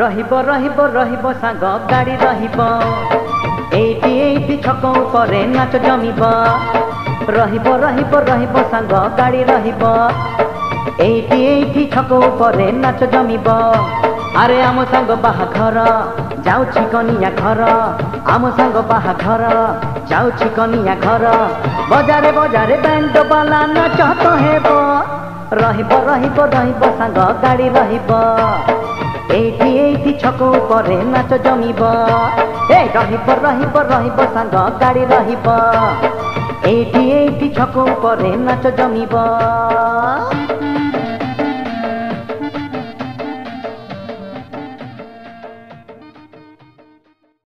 रहिब रहिब रहिब सांग गाड़ी रहिब eighty eighty छक उपरे नाच जमिब रहिब रहिब रहिब सांग गाड़ी रहिब एइटी एइटी छक उपरे नाच जमिब अरे आम सांग बाहाघर जाउछि कनिया घर आम सांग बाहाघर जाउछि कनिया घर बजारे बजारे बैंड बाला नाच तो हेब रहिब रहिब रहिब सांग गाड़ी रहिब एइटी एइटी छक उपरे नाच जमिब रहिब रहिब रहिब सांग गाड़ी रहिब एइटी एइटी छक उपरे नाच जमिब।